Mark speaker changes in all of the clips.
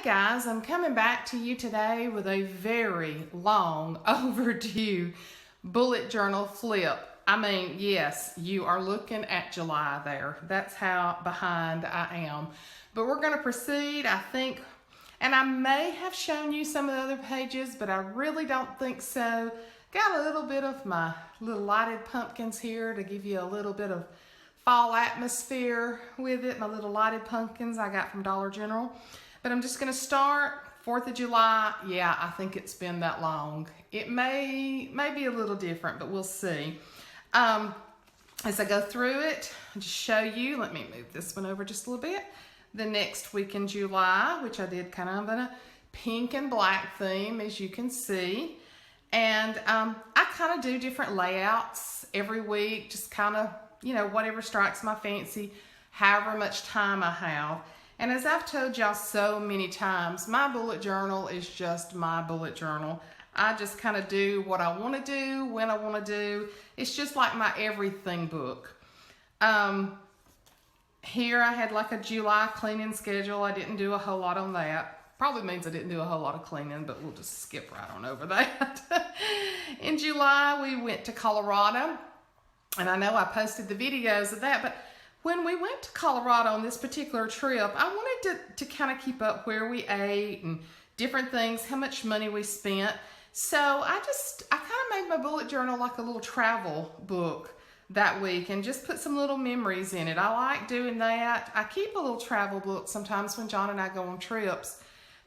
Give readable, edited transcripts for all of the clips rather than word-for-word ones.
Speaker 1: Hey guys, I'm coming back to you today with a very long overdue bullet journal flip. I mean, yes, you are looking at July there. That's how behind I am. But we're going to proceed, I think, and I may have shown you some of the other pages, but I really don't think so. Got a little bit of my little lighted pumpkins here to give you a little bit of fall atmosphere with it. My little lighted pumpkins I got from Dollar General. But I'm just going to start 4th of July. Yeah, I think it's been that long. It may be a little different, but we'll see. As I go through it, I'll just show you. Let me move this one over just a little bit. The next week in July, which I did kind of in a pink and black theme, as you can see. And I kind of do different layouts every week, just kind of, whatever strikes my fancy, however much time I have. And as I've told y'all so many times, my bullet journal is just my bullet journal. I just kind of do what I want to do, when I want to do. It's just like my everything book. Here I had like a July cleaning schedule. I didn't do a whole lot on that. Probably means I didn't do a whole lot of cleaning, but we'll just skip right on over that. In July, we went to Colorado. And I know I posted the videos of that, but when we went to Colorado on this particular trip, I wanted to kind of keep up where we ate and different things, how much money we spent. So I kind of made my bullet journal like a little travel book that week and just put some little memories in it. I like doing that. I keep a little travel book sometimes when John and I go on trips,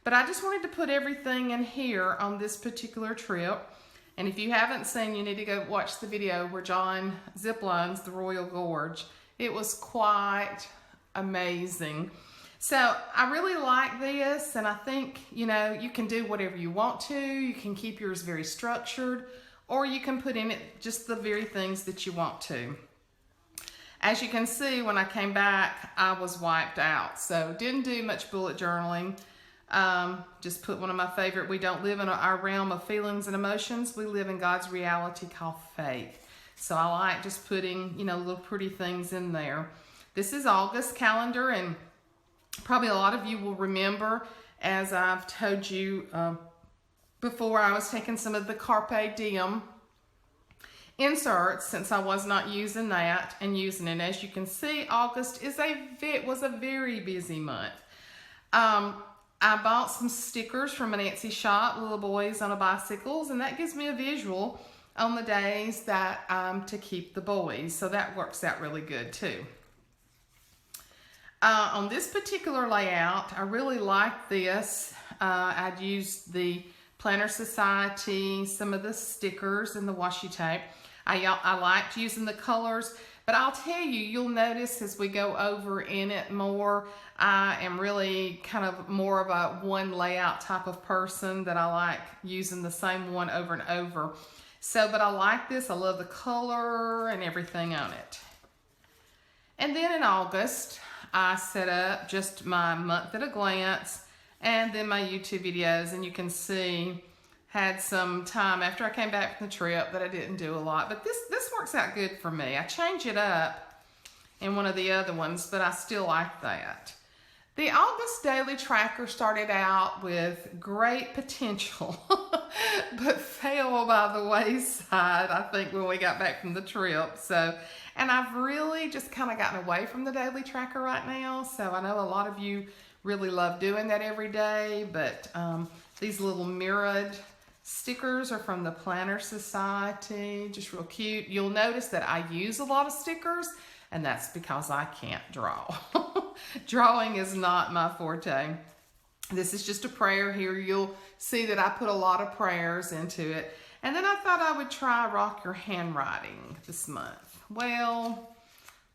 Speaker 1: but I just wanted to put everything in here on this particular trip. And if you haven't seen, you need to go watch the video where John ziplines the Royal Gorge. It was quite amazing. So I really like this, and I think, you can do whatever you want to. You can keep yours very structured, or you can put in it just the very things that you want to. As you can see, when I came back, I was wiped out. So didn't do much bullet journaling. Just put one of my favorite, we don't live in our realm of feelings and emotions. We live in God's reality called faith. So I like just putting, little pretty things in there. This is August calendar, and probably a lot of you will remember, as I've told you before, I was taking some of the Carpe Diem inserts since I was not using that and using it. As you can see, August was a very busy month. I bought some stickers from an Etsy shop, little boys on a bicycles, and that gives me a visual on the days that to keep the boys. So that works out really good too. On this particular layout, I really like this. I'd used the Planner Society, some of the stickers and the washi tape. I liked using the colors, but I'll tell you, you'll notice as we go over in it more, I am really kind of more of a one layout type of person that I like using the same one over and over. So, but I like this. I love the color and everything on it. And then in August, I set up just my month at a glance and then my YouTube videos. And you can see, had some time after I came back from the trip that I didn't do a lot. But this works out good for me. I change it up in one of the other ones, but I still like that. The August daily tracker started out with great potential, but fell by the wayside, I think, when we got back from the trip. So, and I've really just kind of gotten away from the daily tracker right now. So I know a lot of you really love doing that every day, but these little mirrored stickers are from the Planner Society, just real cute. You'll notice that I use a lot of stickers, and that's because I can't draw. Drawing is not my forte. This is just a prayer here. You'll see that I put a lot of prayers into it. And then I thought I would try Rock Your Handwriting this month. Well,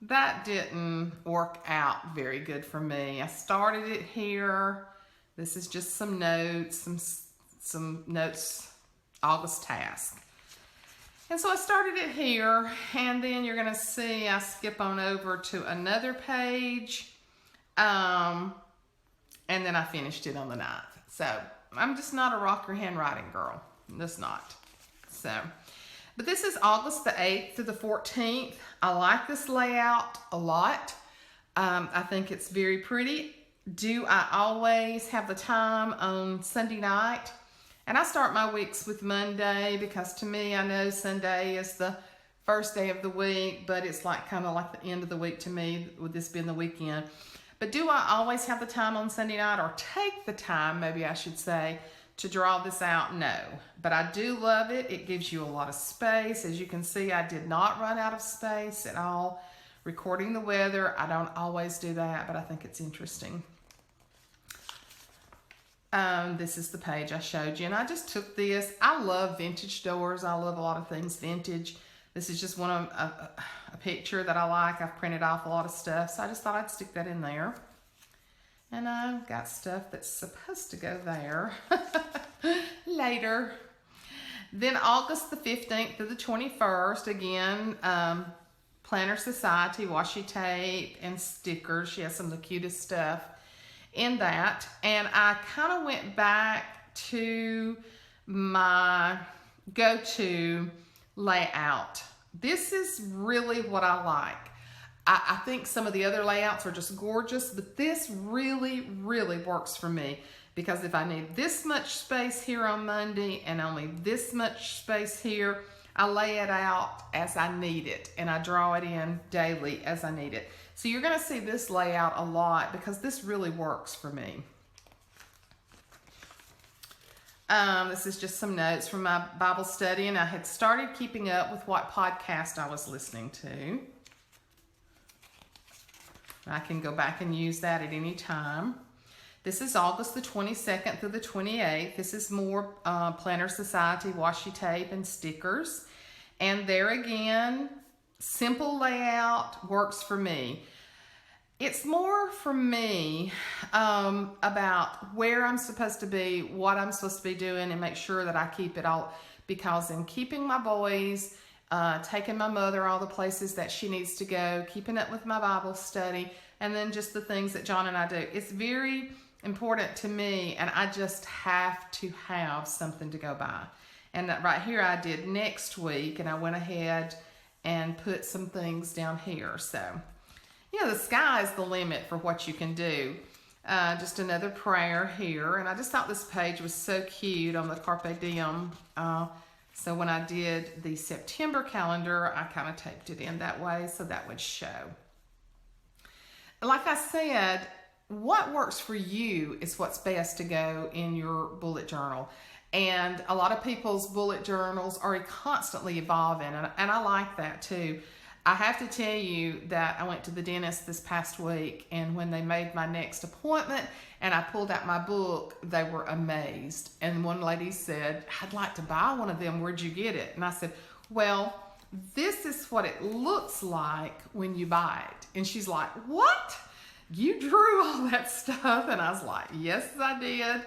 Speaker 1: that didn't work out very good for me. I started it here. This is just some notes, some notes, August task. And so I started it here, and then you're going to see I skip on over to another page, and then I finished it on the 9th. So I'm just not a rock your handwriting girl. I'm just not. So, but this is August the 8th through the 14th. I like this layout a lot. I think it's very pretty. do I always have the time on Sunday night? And I start my weeks with Monday because to me, I know Sunday is the first day of the week, but it's like kind of like the end of the week to me, with this being the weekend. But do I always have the time on Sunday night, or take the time, maybe I should say, to draw this out? No. But I do love it. It gives you a lot of space. As you can see, I did not run out of space at all. Recording the weather, I don't always do that, but I think it's interesting. This is the page I showed you, and I just took this. I love vintage doors. I love a lot of things vintage. This is just one of a picture that I like. I've printed off a lot of stuff, so I just thought I'd stick that in there. And I've got stuff that's supposed to go there later. Then August the 15th through the 21st, again, Planner Society, washi tape, and stickers. She has some of the cutest stuff in that. And I kind of went back to my go-to layout. This is really what I like. I think some of the other layouts are just gorgeous, but this really, really works for me, because if I need this much space here on Monday and only this much space here, I lay it out as I need it, and I draw it in daily as I need it. So you're gonna see this layout a lot because this really works for me. This is just some notes from my Bible study, and I had started keeping up with what podcast I was listening to. I can go back and use that at any time. This is August the 22nd through the 28th. This is more Planner Society washi tape and stickers. And there again, simple layout works for me. It's more for me about where I'm supposed to be, what I'm supposed to be doing, and make sure that I keep it all, because in keeping my boys, taking my mother all the places that she needs to go, keeping up with my Bible study, and then just the things that John and I do. It's very important to me, and I just have to have something to go by. And right here I did next week, and I went ahead and put some things down here. So, you know, the sky is the limit for what you can do. Just another prayer here, and I just thought this page was so cute on the Carpe Diem. So when I did the September calendar, I kind of taped it in that way so that would show. Like I said, what works for you is what's best to go in your bullet journal. And a lot of people's bullet journals are constantly evolving, and I like that too. I have to tell you that I went to the dentist this past week, and when they made my next appointment and I pulled out my book, they were amazed. And one lady said, "I'd like to buy one of them. Where'd you get it?" And I said, "Well, this is what it looks like when you buy it." And she's like, "What? You drew all that stuff?" And I was like, "Yes, I did.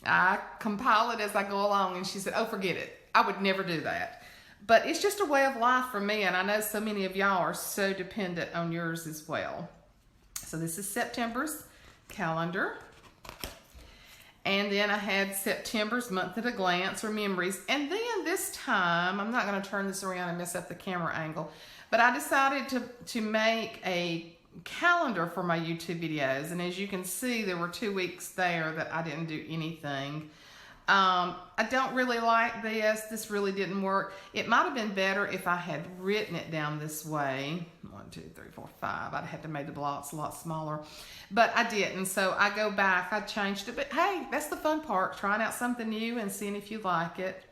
Speaker 1: I compile it as I go along." And she said, "Oh, forget it. I would never do that." But it's just a way of life for me, and I know so many of y'all are so dependent on yours as well. So this is September's calendar. And then I had September's month at a glance, or memories. And then this time, I'm not going to turn this around and mess up the camera angle, but I decided to make a calendar for my YouTube videos. And as you can see, there were 2 weeks there that I didn't do anything. I don't really like this. This really didn't work. It might have been better if I had written it down this way. 1, 2, 3, 4, 5. I'd have to make the blocks a lot smaller, but I didn't. So I go back, I changed it, but hey, that's the fun part, trying out something new and seeing if you like it.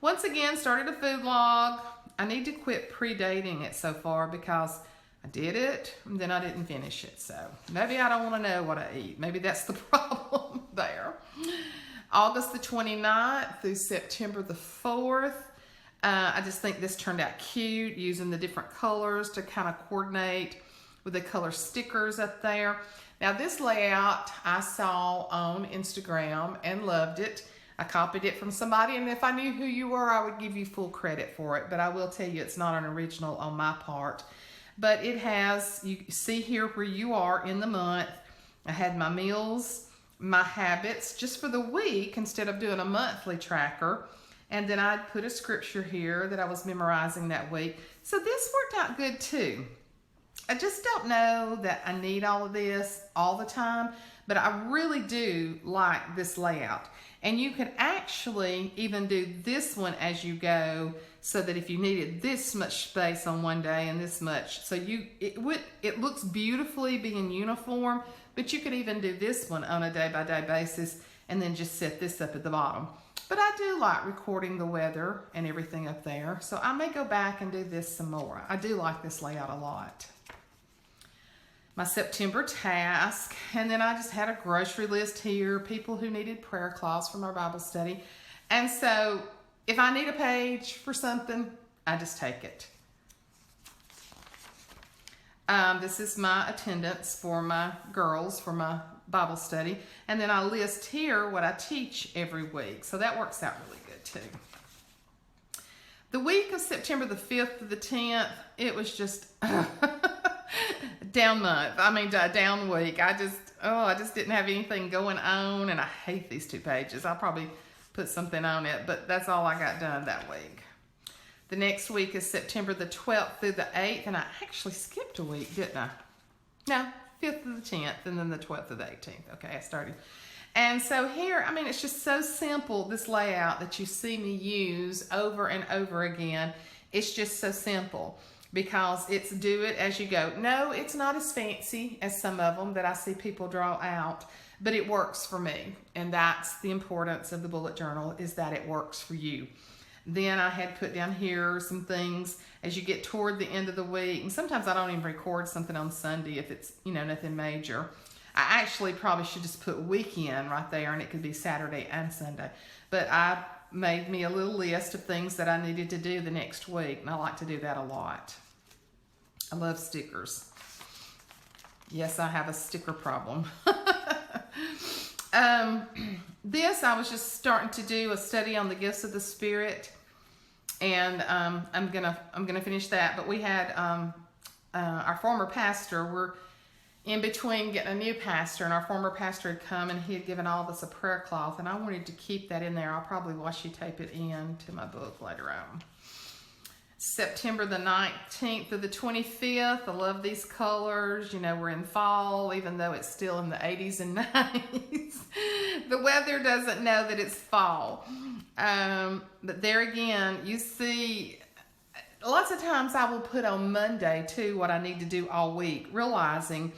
Speaker 1: Once again, started a food log. I need to quit predating it so far because I did it and then I didn't finish it. So maybe I don't want to know what I eat. Maybe that's the problem there. August the 29th through September the 4th. I just think this turned out cute, using the different colors to kind of coordinate with the color stickers up there. Now this layout I saw on Instagram and loved it. I copied it from somebody, and if I knew who you were, I would give you full credit for it. But I will tell you, it's not an original on my part. But it has, you see here where you are in the month. I had my meals, my habits just for the week instead of doing a monthly tracker. And then I'd put a scripture here that I was memorizing that week. So this worked out good too. I just don't know that I need all of this all the time, but I really do like this layout. And you can actually even do this one as you go, so that if you needed this much space on one day and this much, so it looks beautifully being uniform, but you could even do this one on a day-by-day basis and then just set this up at the bottom. But I do like recording the weather and everything up there, so I may go back and do this some more. I do like this layout a lot. My September task, and then I just had a grocery list here, people who needed prayer cloths from our Bible study. And so if I need a page for something, I just take it. This is my attendance for my girls, for my Bible study. And then I list here what I teach every week. So that works out really good too. The week of September the 5th to the 10th, it was just down month. I mean, down week. I just didn't have anything going on, and I hate these 2 pages. I'll probably put something on it, but that's all I got done that week. The next week is September the 12th through the 8th, and I actually skipped a week, didn't I? No, 5th to the 10th, and then the 12th to the 18th. Okay, I started. And so here, I mean, it's just so simple, this layout that you see me use over and over again. It's just so simple, because it's do it as you go. No, it's not as fancy as some of them that I see people draw out, but it works for me. And that's the importance of the bullet journal, is that it works for you. Then I had put down here some things as you get toward the end of the week. And sometimes I don't even record something on Sunday if it's, nothing major. I actually probably should just put weekend right there, and it could be Saturday and Sunday. But I made me a little list of things that I needed to do the next week, and I like to do that a lot. I love stickers. Yes, I have a sticker problem. This, I was just starting to do a study on the gifts of the Spirit, and I'm gonna finish that. But we had our former pastor. We're in between getting a new pastor, and our former pastor had come, and he had given all of us a prayer cloth, and I wanted to keep that in there. I'll probably washi tape it in to my book later on. September the 19th to the 25th. I love these colors. We're in fall, even though it's still in the 80s and 90s. The weather doesn't know that it's fall. But there again, you see, lots of times I will put on Monday too what I need to do all week, realizing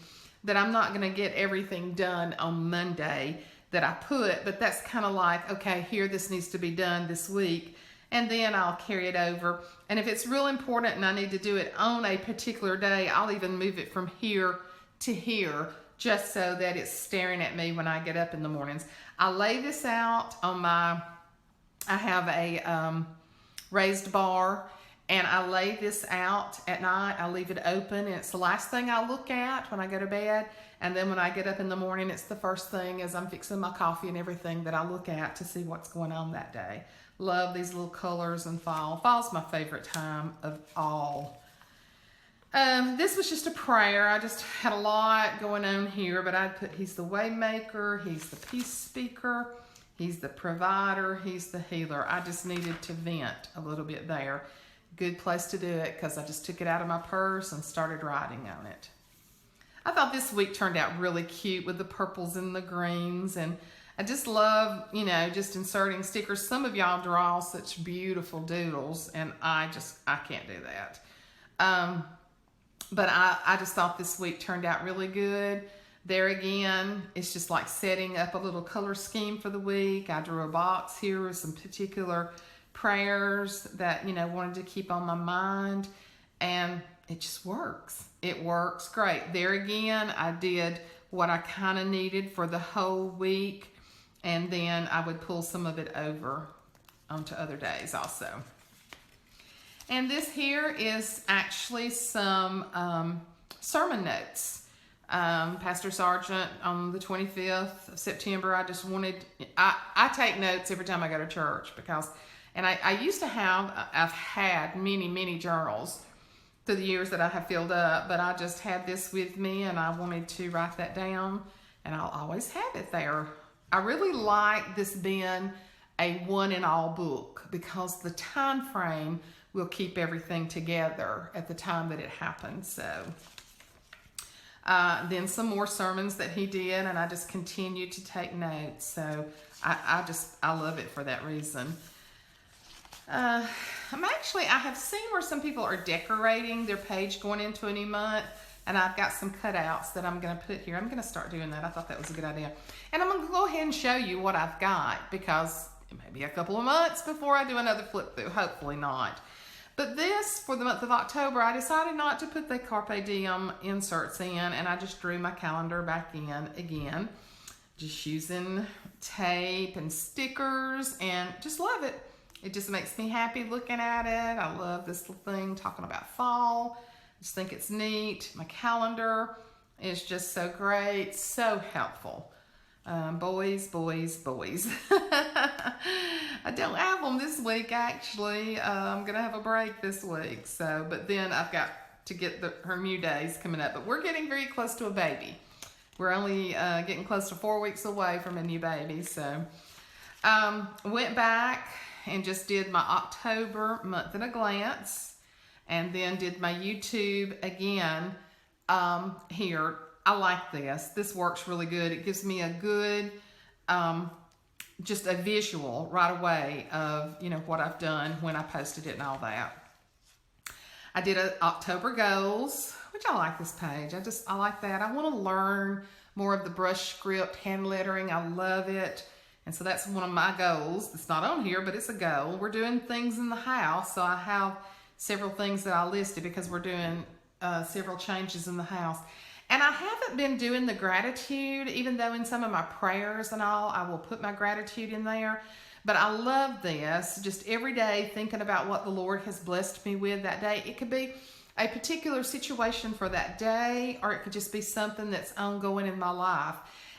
Speaker 1: that I'm not going to get everything done on Monday that I put, but that's kind of like, okay, here, this needs to be done this week. And then I'll carry it over. And if it's real important and I need to do it on a particular day, I'll even move it from here to here, just so that it's staring at me when I get up in the mornings. I lay this out on I have a raised bar, and I lay this out at night. I leave it open, and it's the last thing I look at when I go to bed. And then when I get up in the morning, it's the first thing as I'm fixing my coffee and everything that I look at to see what's going on that day. Love these little colors in fall. Fall's my favorite time of all. This was just a prayer. I just had a lot going on here, but I'd put, He's the way maker, He's the peace speaker, He's the provider, He's the healer. I just needed to vent a little bit there. Good place to do it, because I just took it out of my purse and started writing on it. I thought this week turned out really cute with the purples and the greens, and I just love, just inserting stickers. Some of y'all draw such beautiful doodles, and I can't do that. But I just thought this week turned out really good. There again, it's just like setting up a little color scheme for the week. I drew a box here with some particular prayers that, wanted to keep on my mind, and it just works. It works great. There again, I did what I kind of needed for the whole week, and then I would pull some of it over onto other days also. And this here is actually some sermon notes. Pastor Sargent on the 25th of September, I take notes every time I go to church, because, and I used to I've had many journals through the years that I have filled up, but I just had this with me, and I wanted to write that down, and I'll always have it there. I really like this being a one-in-all book, because the time frame will keep everything together at the time that it happens. So then some more sermons that he did, and I just continued to take notes. So I love it for that reason. I have seen where some people are decorating their page going into a new month, and I've got some cutouts that I'm going to put here. I'm going to start doing that. I thought that was a good idea. And I'm going to go ahead and show you what I've got, because it may be a couple of months before I do another flip through. Hopefully not. But this, for the month of October, I decided not to put the Carpe Diem inserts in, and I just drew my calendar back in again. Just using tape and stickers, and just love it. It just makes me happy looking at it. I love this little thing talking about fall. I just think it's neat. My calendar is just so great, so helpful. Boys. I don't have them this week, actually. I'm going to have a break this week. But then I've got to get her new days coming up. But we're getting very close to a baby. We're only getting close to 4 weeks away from a new baby. So went back and just did my October month at a glance. And then did my YouTube again here. I like this. This works really good. It gives me a good, just a visual right away of, what I've done when I posted it and all that. I did a October goals, which I like this page. I like that. I want to learn more of the brush script, hand lettering. I love it. And so that's one of my goals. It's not on here, but it's a goal. We're doing things in the house. So I have several things that I listed because we're doing several changes in the house. And I haven't been doing the gratitude, even though in some of my prayers and all, I will put my gratitude in there. But I love this, just every day thinking about what the Lord has blessed me with that day. It could be a particular situation for that day, or it could just be something that's ongoing in my life.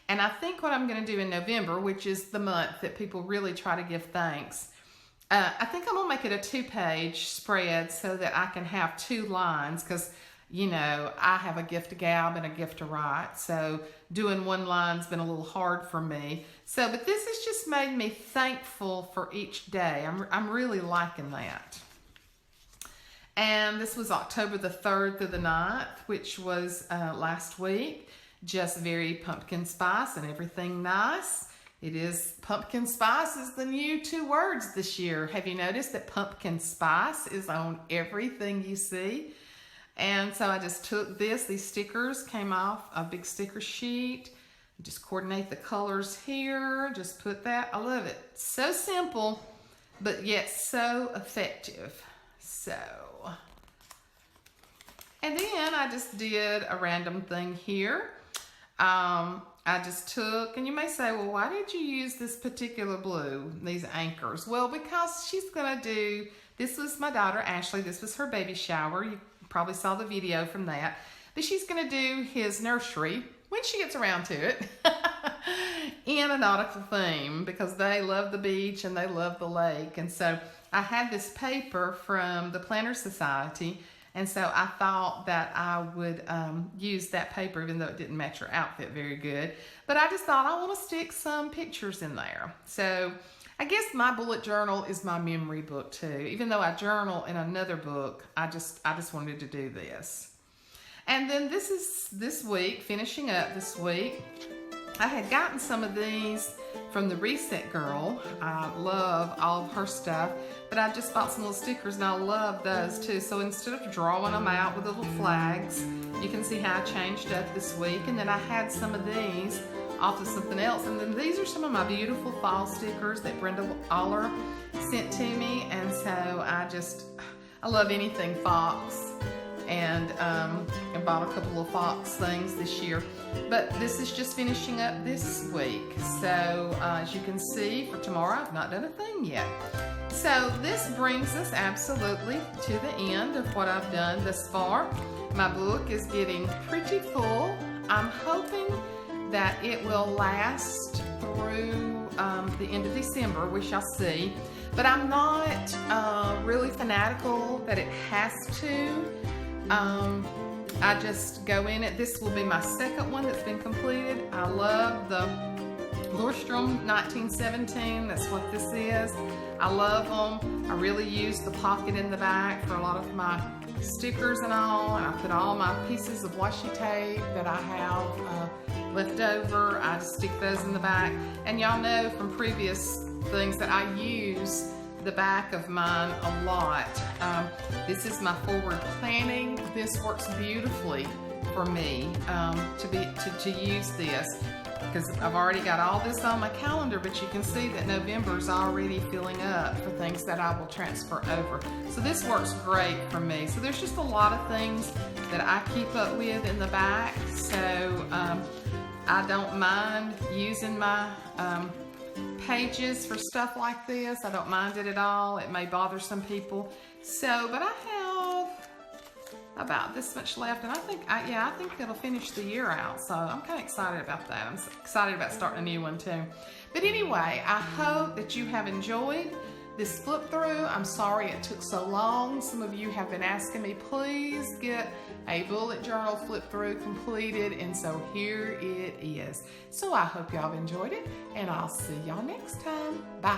Speaker 1: And I think what I'm going to do in November, which is the month that people really try to give thanks, I think I'm going to make it a 2-page spread so that I can have 2 lines, because I have a gift to gab and a gift to write. So doing 1 line's been a little hard for me. But this has just made me thankful for each day. I'm really liking that. And this was October the 3rd through the 9th, which was last week. Just very pumpkin spice and everything nice. It is pumpkin spice is the new 2 words this year. Have you noticed that pumpkin spice is on everything you see? And so I just took these stickers came off a big sticker sheet. Just coordinate the colors here. Just put that. I love it. So simple, but yet so effective. And then I just did a random thing here. I just took, and you may say, well, why did you use this particular blue, these anchors? Well, because she's going to do, this was my daughter, Ashley. This was her baby shower. You probably saw the video from that. But she's going to do his nursery, when she gets around to it, in a nautical theme, because they love the beach and they love the lake. And so I had this paper from the Planner Society, and so I thought that I would use that paper, even though it didn't match her outfit very good. But I just thought I want to stick some pictures in there. So I guess my bullet journal is my memory book too. Even though I journal in another book, I just wanted to do this. And then this week, finishing up this week, I had gotten some of these from the Reset Girl. I love all of her stuff, but I just bought some little stickers and I love those too. So instead of drawing them out with little flags, you can see how I changed up this week. And then I had some of these off of something else. And then these are some of my beautiful fall stickers that Brenda Aller sent to me. And so I love anything fox. And I bought a couple of fox things this year, but this is just finishing up this week. So as you can see, for tomorrow I've not done a thing yet. So this brings us absolutely to the end of what I've done thus far. My book is getting pretty full. I'm hoping that it will last through the end of December. We shall see, but I'm not really fanatical that it has to. I just go in it. This will be my second one that's been completed. I love the Nordstrom 1917, that's what this is. I love them. I really use the pocket in the back for a lot of my stickers and all, and I put all my pieces of washi tape that I have left over. I just stick those in the back. And y'all know from previous things that I use the back of mine a lot. This is my forward planning. This works beautifully for me to use this, because I've already got all this on my calendar, but you can see that November is already filling up for things that I will transfer over. So this works great for me. So there's just a lot of things that I keep up with in the back. So I don't mind using my pages for stuff like this. I don't mind it at all. It may bother some people. So, but I have about this much left, and I think it'll finish the year out. So I'm kind of excited about that. I'm excited about starting a new one too. But anyway, I hope that you have enjoyed this flip through. I'm sorry it took so long. Some of you have been asking me, please get a bullet journal flip through completed, and so here it is. So I hope y'all have enjoyed it, and I'll see y'all next time. Bye.